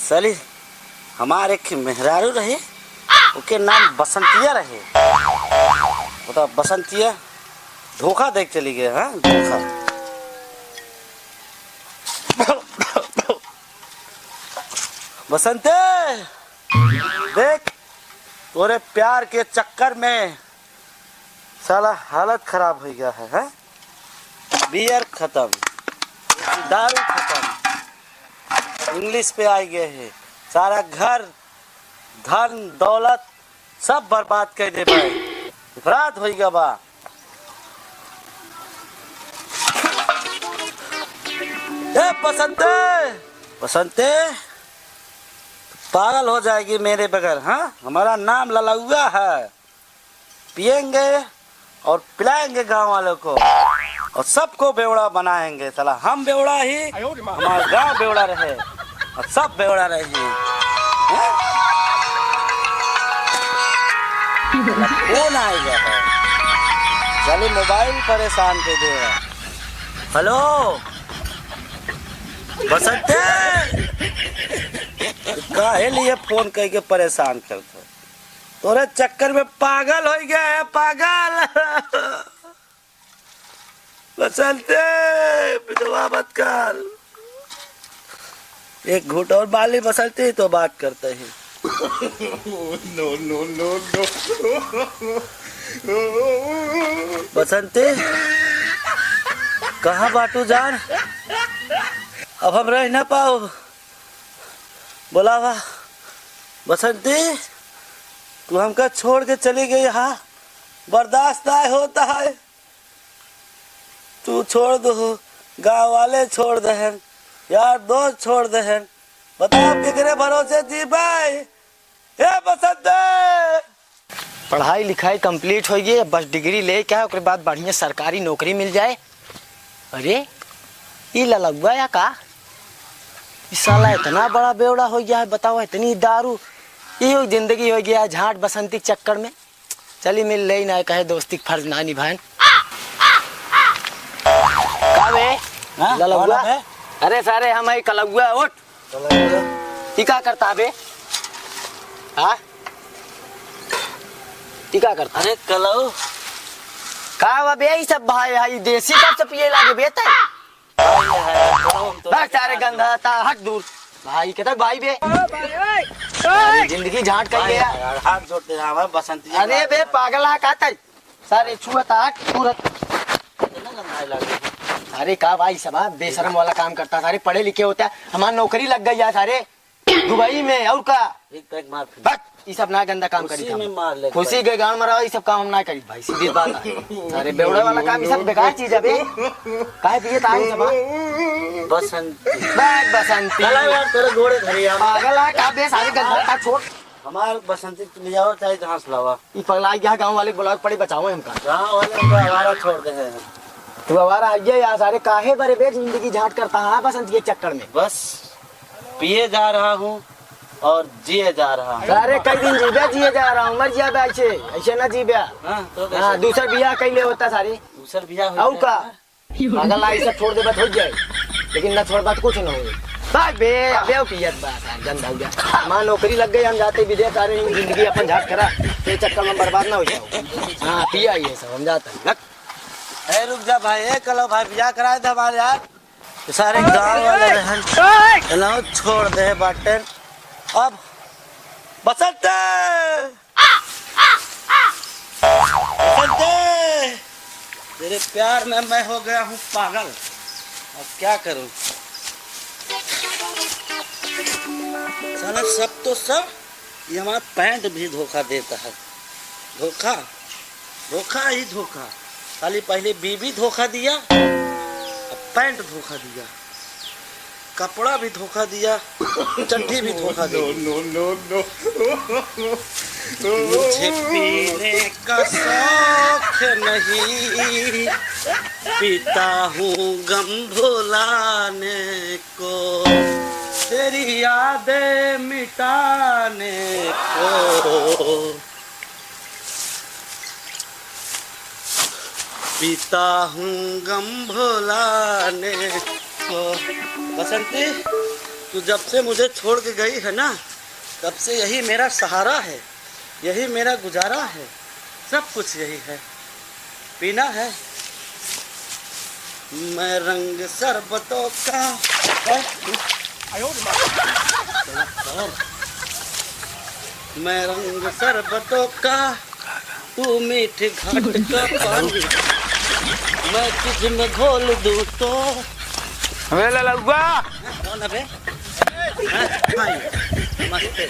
साली हमारे एक मेहरारू रहे, उसके नाम बसंतिया रहे। बता बसंतिया धोखा देख चली गए। हाँ धोखा। बसंते देख, तोरे प्यार के चक्कर में साला हालत खराब हो गया है, हैं? बियर खत्म, दारू खत्म, इंग्लिश पे आ गए है, सारा घर धन दौलत सब बर्बाद कर दे भाई। अपराध हो गया बा। ए बसंते, बसंते पागल हो जाएगी मेरे बगैर। हाँ हमारा नाम ललौआ है, पिएंगे और पिलाएंगे गांव वालों को और सबको बेवड़ा बनाएंगे। साला हम बेवड़ा ही, हमारा गांव बेवड़ा रहे और सब बेवड़ा रहे। कौन आएगा है? चलिए मोबाइल परेशान कर देगा। हेलो बसंते, काहे लिए फोन करके परेशान करते? तोरे चक्कर में पागल हो गया है, पागल। बसंते विधवा मत कर, एक घूट और बाली बसंते तो बात करते हैं। No no no no. बसंते कहाँ बाटू जान, अब हम रह ना पाओ। बोलावा बसंती, तू हमका छोड़ के चली गई। हाँ बर्दाश्त नहीं होता है, तू छोड़ दो, गांव वाले छोड़ दहन, यार दोस्त छोड़ दहन, बताओ कितने भरोसे जी भाई। ए बसंती, पढ़ाई लिखाई कंप्लीट हो गई, बस डिग्री ले क्या उसके बाद बढ़िया सरकारी नौकरी मिल जाए। अरे ये ललगुआ या का, इस साला इतना बड़ा बेवड़ा हो गया है, बताओ इतनी दारू, ये जिंदगी हो गया झाट बसंती चक्कर में। चली मिल ले ना, कहे दोस्ती फर्ज ना निभाएं। का बे ललगुआ? अरे सारे हम ही कलगुआ उठ। ये क्या करता है बे? हाँ ये क्या करता? अरे कलो का बे ये सब भाई है, देसी कब से पिए लागे बेटा? भाग सारे गंदा था, हट दूर भाई। कहता भाई बे जिंदगी झाट कर गया। हाथ जोड़ते हैं बसंती। अरे बे पागला कहता सारे छुआता हट तुरंत। अरे का भाई सब बेशरम वाला काम करता, सारे पढ़े लिखे होता है, हमारी नौकरी लग गई है सारे दुबई में। और का ये सब ना गंदा काम करी था, खुशी के गांव में रहो, ये सब काम हम ना करी भाई, सीधी बात है। अरे बेवड़े वाला काम ये सब बेकार चीज है बे, काहे पिए ताई सब बसंती। बैग बसंती यार तेरे घोड़े धरिया पागल है का बे, सारे गंदा का छोड़। हमारे बसंती ले जाओ चाहे जहाँ से लावा। ये पगला गया गांव वाले बुला पड़े बचाओ हमका, गाँव वाले हमको आवारा छोड़ दे हैं। तू आवारा आइए यार, सारे काहे बड़े बे जिंदगी झाट करता है बसंत के चक्कर में। बस पिए जा रहा हूँ और जिए जा रहा हूँ। सारे कई दिन जीबे जिए जा रहा हूँ, मर जिया ऐसे ऐसे ना जीबे। हाँ दूसरा बियाह कैले होता सारे, दूसर बियाह औ का अगर आई सब छोड़ दे बात हो जाए, लेकिन ना छोड़ बात कुछ ना हो। भाग बे बे पियत बात गंदा हो गया। मां नौकरी लग गई, हम जाते विदेश सारे जिंदगी अपन झाट करा, ये चक्कर में बर्बाद ना हो जाओ। हाँ पिया ये सब हम जाते हैं। ए रुक जा भाई, ए कलो भाई बियाह कराए थे हमारे यार, सारे गाँव वाले रहन छोड़ दे बाटे। अब बसंते, बसंते तेरे प्यार में मैं हो गया हूँ पागल, अब क्या करूँ? साला सब तो सब, ये हमारा पैंट भी धोखा देता है। धोखा धोखा ही धोखा, खाली पहले बीबी धोखा दिया, अब पैंट धोखा दिया, कपड़ा भी धोखा दिया, चड्डी भी धोखा दिया। No no no no. मुझे पीने का शौक नहीं, पीता हूँ गम भुलाने को, तेरी यादें मिटाने को, पीता हूँ गम भुलाने को। बसंती तू जब से मुझे छोड़ के गई है ना, तब से यही मेरा सहारा है, यही मेरा गुजारा है, सब कुछ यही है। पीना है मैं रंग शरबतों का। मैं रंग शरबतों का, तू मीठे घाट का पानी, मैं तुझ में घोल दूँ तो। अबे ललुआ, कौन है बे? हाँ, भाई, नमस्ते।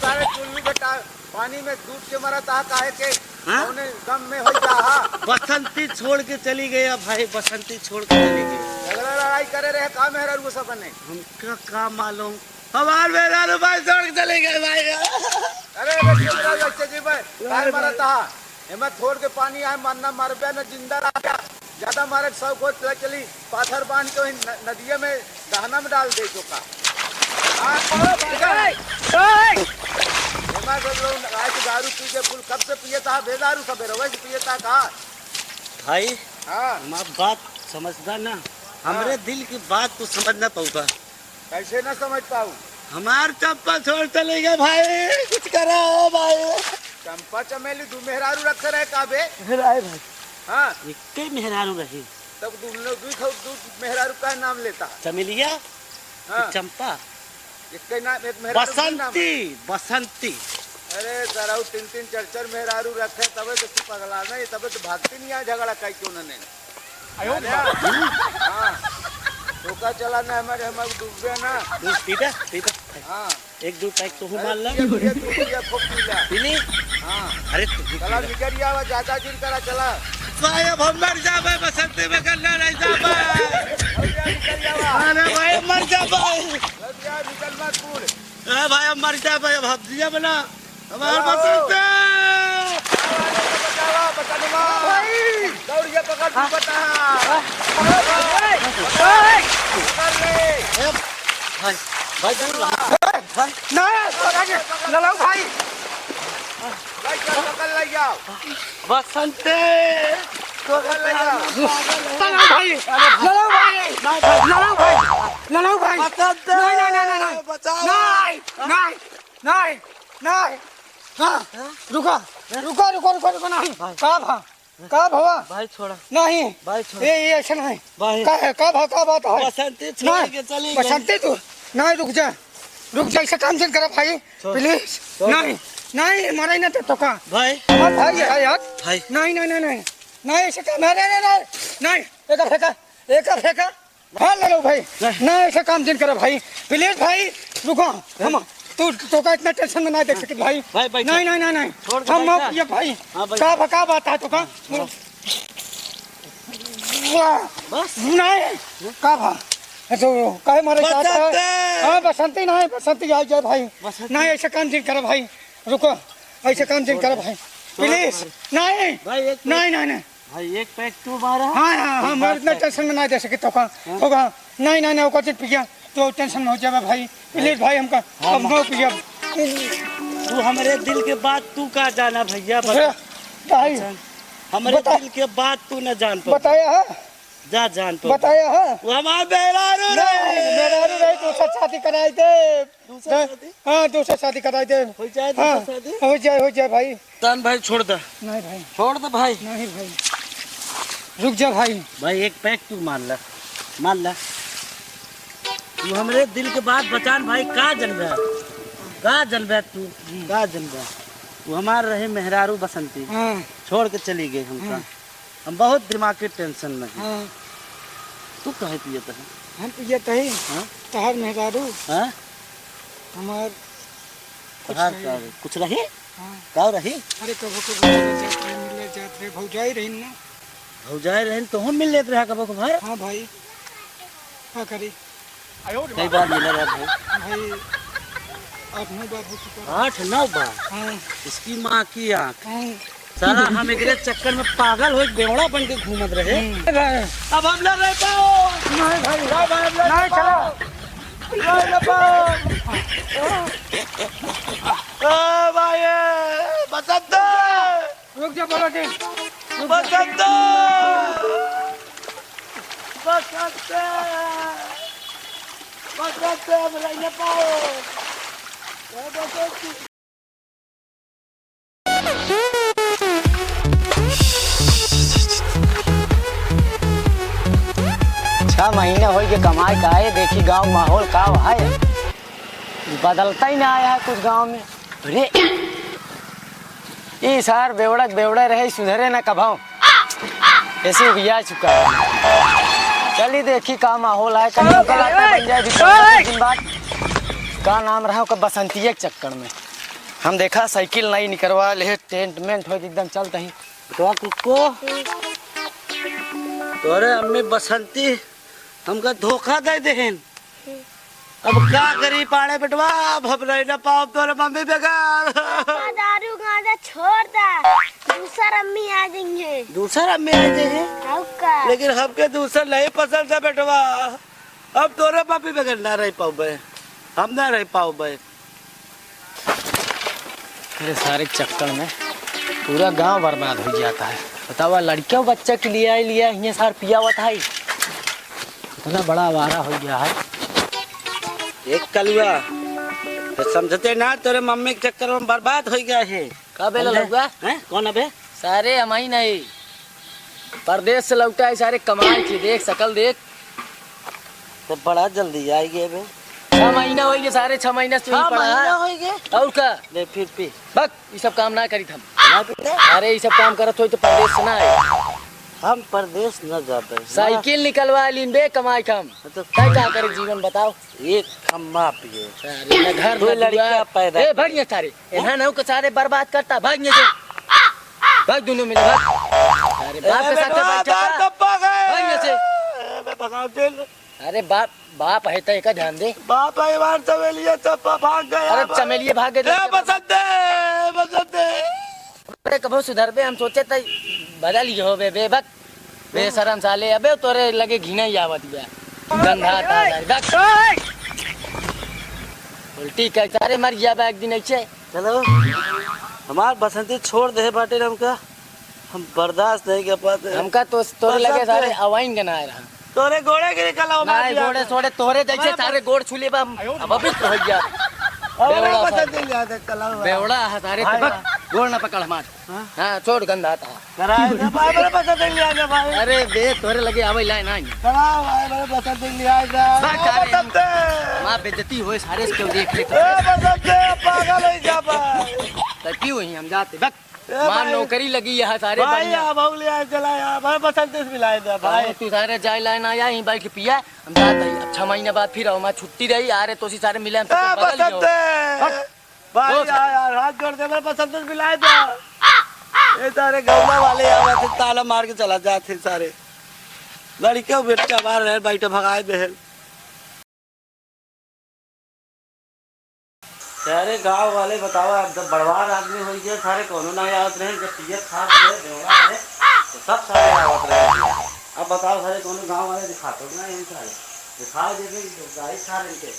सारे चुल्लू बेटा पानी में डूब के मरा था काहे के हाँ? कौने गम में हो जा। बसंती छोड़ के चली गई अब भाई, बसंती छोड़ के चली गई। झगड़ा लड़ाई करे रहे का मेहरा वो सब ने। हमका का मालूम, हमार मेहरारू भाई छोड़ के चली गई भाई। अरे बच्चे जी भाई काहे मरा था एमा छोड़ के पानी आए मरना मरबे न जिंदा रह गया। ज्यादा मारे सब को चली पाथर बांध के नदिया में दहना में डाल दे चुका। एमा सब लोग आज दारू पी के फुल कब से पिए था बेदारू सब रोज पिए था का भाई हाँ हमार बात समझदा ना, हमरे दिल की बात तू समझ ना पाऊगा। कैसे न समझ पाऊ। हमार चप्पल छोड़ चले गए भाई, कुछ करो भाई। चंपा चमेली दू मेहरारू रखे रहे काबे। मेहरारू भाई, हाँ इक्के मेहरारू रही। तब दू मेहरारू का नाम लेता। चमेलिया, हाँ चंपा, एक नाम एक मेहरारू का नाम। बसंती, बसंती। अरे जराऊ तीन तीन चार चार मेहरारू रखे तबे तो तू पगला नहीं, तबे तो भागती नहीं आ झगड़ा कई क्यों उन्होंने। हाँ धोखा चला ना हमारे हमारे डूबे ना। पीता पीता हाँ एक दो पैक तो मार ला पीली। हाँ अरे तू चला निकल आवा ज्यादा जिन करा चला। भाई अब हम मर जाबे, बसंती में करना नहीं जाबे। निकल जावा। अरे भाई मर जाबे, निकल मत कूद। अरे भाई अब मर जाबे, अब हम दिया बना हमार बसंती। दौड़िए पकड़ तू बता। भाई भाई दूर रहा भाई। ललऊ भाई, पकड़ ले जाओ बसंती पकड़ ले जाओ। ललऊ भाई, ललऊ भाई, ललऊ भाई, ललऊ भाई, बसंती नहीं बचाओ। नहीं नहीं नहीं, हाँ रुको रुको रुको रुको रुको, नहीं का भवा भाई छोड़ा, नहीं भाई छोड़ा ये ऐसा नहीं भाई। का बात है। बसंती छोड़ के चली गई। बसंती तू नहीं, रुक जा ऐसा काम से करा भाई प्लीज। नहीं नहीं मारा ना तो का भाई हमारा भाई है यार। भाई नहीं नहीं नहीं नहीं नहीं ऐसा काम नहीं एक फेंका हाँ ले लो भाई। नहीं ऐसा काम जिन करा भाई प्लीज भाई, रुको हम तू का इतना टेंशन में नहीं देख सकते भाई। भाई नहीं नहीं नहीं नहीं छोड़ दे हम भाई, माफ किया भाई। हाँ भाई। का बात है तो का बस नहीं का भा तो काहे मारे चाहता है। बसंती। हाँ बसंती नहीं, बसंती आ जाए भाई। बसंती। नहीं ऐसा काम जिन करो भाई, रुको ऐसा काम जिन करो भाई प्लीज। नहीं भाई एक नहीं नहीं नहीं भाई एक पैक तू मारा। हाँ हाँ हाँ मैं इतना टेंशन में नहीं दे सके तो का होगा। नहीं नहीं नहीं वो कुछ पिया तो टेंशन में हो जाए भाई प्लीज भाई हमका अब नो पिया तू हमारे दिल के बात तू का जाना भैया, भाई हमारे बता। दिल के बात तू न जान पा। बताया है जा जान पा। बताया है वो हमारा बेरारू मेरा रही दूसरा शादी कराई दे। हाँ दूसरा शादी कराई दे। हो जाए हाँ तो शादी। हो जाए भाई। तन भाई छोड़ दे, नहीं भाई छोड़ दे भाई। नहीं भाई रुक जा भाई। भाई एक पैक तू मान ला तू हमारे दिल के बात बचान भाई। का जनबे तू का जनबे तू हमार रहे मेहरारू बसंती हाँ छोड़ के चली गई हमका। हम बहुत दिमाग के टेंशन में हैं। हाँ तू कहे पिए तो हम पिए तही हाँ तहार मेहरारू हाँ हमार तहार का कुछ रही हाँ का रही। अरे कबो को मिले जाते भौजाई रही ना। भौजाई रहे तो हम मिल लेते रहा कबो को भाई। हाँ भाई क्या करी कई बार मिला रहा भाई। भाई 8-9 बार हो चुका। 8-9 बार। हाँ इसकी माँ की आँख। हाँ साला हम एक चक्कर में पागल हो बेवड़ा बन के घूमत रहे। भाई अब हम ना रह पाओ। नहीं भाई नहीं चलो भाई बसंत रुक जा बोलो जी। छह महीने हो गए कमाई का है, देखी गांव माहौल का है, बदलता ही ना आया है कुछ गांव में। अरे ये सार बेवड़ा रहे सुधरे ना कभाओ, ऐसे उगिया चुका है। चलिए देखी का माहौल है, कहीं अंकल आता बन जाए कुछ दिन बाद। का नाम रहा का बसंतिये के चक्कर में हम देखा साइकिल नहीं निकलवा ले, टेंट मेंट हो एकदम चलता ही। तो कुक्को तोरे अम्मी बसंती हमका धोखा दे देहन, अब क्या करी पाड़े बेटवा, अब हम रह ना पाओ तोरे मम्मी बेकार। दारू गांजा छोड़ दा, दूसरा अम्मी आ जाएंगे। दूसरा अम्मी आ जाएंगे, का लेकिन हमके दूसरा नहीं पसंद है बेटवा, अब तोरे मम्मी बेकार ना रह पाओ बे, हम ना रह पाओ बे। मेरे सारे चक्कर में पूरा गांव बर्बाद हो जाता है। बताओ लड़कियों बच्चा के लिए आई लिया ये सार पिया हुआ था, इतना बड़ा आवारा हो गया है। एक कलुआ तो समझते ना, तेरे मम्मी के चक्कर में बर्बाद हो गया है। कब लौटा हैं? कौन अबे? सारे हम ही नहीं, परदेश से लौटा है सारे कमाई की, देख सकल देख। तो बड़ा जल्दी आएगी बे, 6 महीना हो गए, सारे 6 महीना से ही पड़ा है। हो गए और का ले फिर पी बक ये सब काम ना करी हम। ना पीते? अरे ये सब काम करत हो तो परदेश से ना आए, हम परदेश न जाते। साइकिल निकलवा लीन बे कमाई कम, तो क्या करे जीवन बताओ। एक खम्मा पिए, सारे ना घर दो ना लड़का दुआ। पैदा। ए भागिए सारे यहाँ ना को सारे बर्बाद करता, भागिए से भाग दोनों मिले भाग। अरे बाप के साथ बैठा भागिए से। अरे बाप है तो एक ध्यान दे, बाप बार चमेलिया चप्पा भाग गया। अरे चमेलिए भाग गए। अरे कभो सुधर बे, हम सोचे तो बदल ही हो बे बक बेशरम साले, अबे तोरे लगे घिना ही आवत गया, गंधा था उल्टी का सारे मर गया बा एक दिन ऐसे। चलो हमार बसंती छोड़ दे बाटे, हमका हम बर्दाश्त नहीं कर पाते। हमका तो तोरे लगे सारे अवाइन गना रहा, तोरे घोड़े के निकला नहीं घोड़े सोड़े तोरे जैसे सारे गोड़ छूले बा, अब अभी तो हो गया बेवड़ा है सारे तो बक गोड़ ना पकड़ हमार। हाँ छोड़ गंदा था। अरे बे तोरे लगे आवे लाए ना माँ बेइज्जती होए सारे से क्यों देख ले लड़की हुई हम जाते बक माँ नौकरी लगी यहाँ सारे भाई तू सारे जाए लाए ना आया यहीं बैठ के पिया हम जाते ही। अब 6 महीने बाद फिर आओ माँ छुट्टी रही आ रहे तो सी सारे मिले हम तो बगल ही हो। भाई यार हाथ जोड़ दे, मेरे पसंद मिलाए दो। ये सारे गौला वाले आवे ताला मार के चला जाते सारे लड़के बेटा बाहर रह बैठे भगाए दे। सारे गांव वाले बताओ, अब जब बड़वार आदमी हो गया सारे कोनो ना आवत रहे, जब तबीयत खराब रहे बेवड़ा रहे तो सब सारे आवत रहे। अब बताओ सारे कोनो गांव वाले दिखाते ना, इन सारे दिखाई देंगे गाड़ी सारे इनके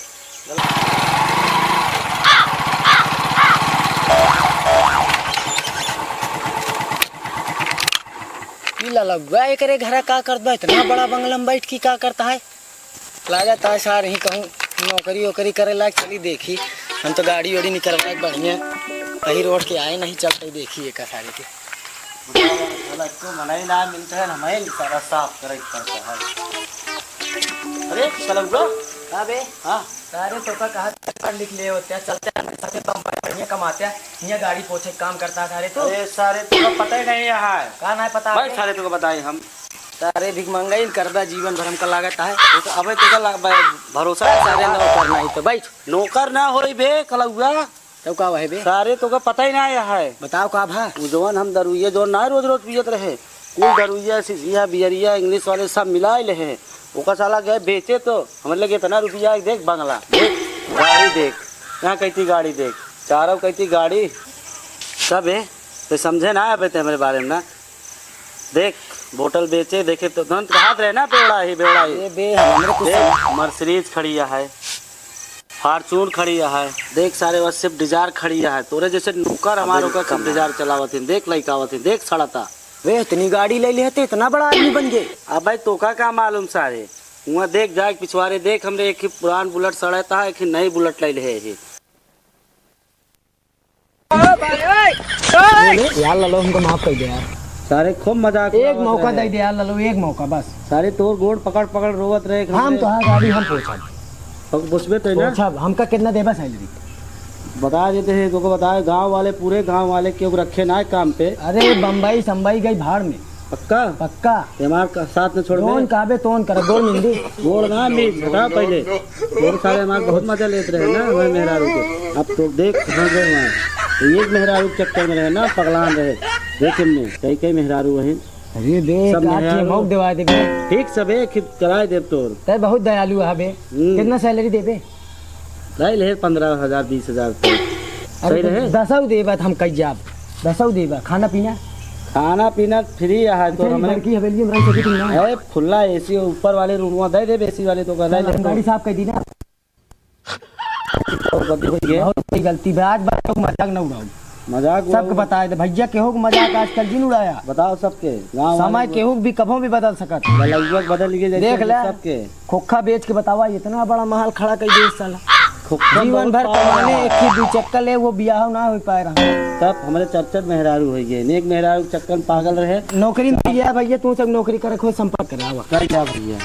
लगा करे घर का करता है, इतना बड़ा बंगला में बैठ की का करता है, लागा था सार ही कहूँ नौकरी वोकरी करे लायक। चली देखी हम तो गाड़ी वाड़ी निकलवा बढ़िया कहीं रोड के आए नहीं चलते, देखिए का सारे के मना ही ना मिलता है, हमें सारा साफ करे पड़ता है। अरे चलो ब्रो हाँ बे हाँ सारे तो का कहा पढ़ लिख ले होते हैं, चलते हैं सबसे कम बढ़िया कमाते हैं, यहाँ गाड़ी पोछे काम करता है सारे। तो ये सारे तो पता ही नहीं यहाँ है, कहा ना पता भाई सारे तो बताए हम सारे भिख मंगाई करदा जीवन भर हमका लागत है। तो अबे तो भरोसा है सारे नौकर नहीं तो बैठ नौकर ना हो बे कलौआ, तो का है बे सारे तो पता ही ना है। बताओ का भा जवन हम दरुइया जो ना रोज रोज पियत रहे, कुल दरुइया सिसिया बियरिया इंग्लिश वाले सब मिलाए ले हैं, ओका साला गए बेचे तो हमारे लगे इतना रुपया। देख बंगला देख, गाड़ी देख, यहाँ कहती गाड़ी देख, चारों कहती गाड़ी सब है, तो समझे ना अब हमारे बारे में ना। देख बोतल बेचे देखे तो तुरंत हाथ रहे ना, बेवड़ा ही बेवड़ा ही बे हमरे कुछ मर्सिडीज खड़ी है, फार्चून खड़ी है, देख सारे बस सिर्फ डिजार खड़ी है। तोरे जैसे नौकर हमारे का सब डिजार चलावत हैं, देख लइकावत हैं, देख सड़ता वे इतनी गाड़ी ले लेते इतना बड़ा आदमी बन गए। अब भाई तोका का मालूम सारे वहाँ देख जाए पिछवाड़े देख हमरे एक ही पुरान बुलेट सड़ा था, एक ही नई बुलेट ले है। यार ललो हमको माफ कर दे यार, सारे खूब मजाक एक मौका दे दे यार ललो, एक मौका बस। सारे तोर गोड़ पकड़ पकड़ रोवत रहे। हम तो हाँ गाड़ी हम पहुँचा पूछबे तो ना पहुँचा। हमका कितना देबा सैलरी? बता देते हैं तो बताए, गांव वाले पूरे गांव वाले क्यों रखे ना है काम पे। अरे बम्बई संबई गई भाड़ में, पक्का पक्का। हमारे साथ में छोड़ कौन काबे तोन कर गोल मिंदी गोड़ ना मीट बता पहले। और सारे हमारे बहुत मजा लेते रहे ना वही मेहरारू के। अब तो देख समझ गए वहाँ तो एक मेहरारू के चक्कर में रहे ना, पगलान रहे। देख हमने कई कई मेहरारू है। अरे देख सब आज मेहरारू। मौक देवा दे ठीक सब एक कराए देव तोर। ते बहुत दयालु है बे। कितना सैलरी देबे? नहीं ले 15,000 20,000 सही अरे रहे। 10 देबा हम कई जाब 10 देबा। खाना पीना खाना पीना फ्री है तो हमें की हवेली में रह सकी तुम ना। है खुला एसी ऊपर वाले रूम दे दे, एसी वाले तो कर गाड़ी साफ कर दी ना। बहुत बड़ी गलती है, आज बात को मजाक न उड़ाओ। मजाक सबके बताए दे भैया, केहू के मजाक आजकल जिन उड़ाया। बताओ सबके गाँव समय केहू भी कभों भी बदल सकत। लगभग बदल गए देख ले सबके। खोखा बेच के बतावा इतना बड़ा महल खड़ा कर दे साला। खोखा जीवन भर कमाने एक ही दू चक्कर ले, वो बियाह ना हो पाए रहा। तब हमारे चर्चर मेहरारू हो गए, एक मेहरारू चक्कर में पागल रहे। नौकरी मिल गया भैया, तू सब नौकरी करे, कोई संपर्क करावा। कर क्या भैया।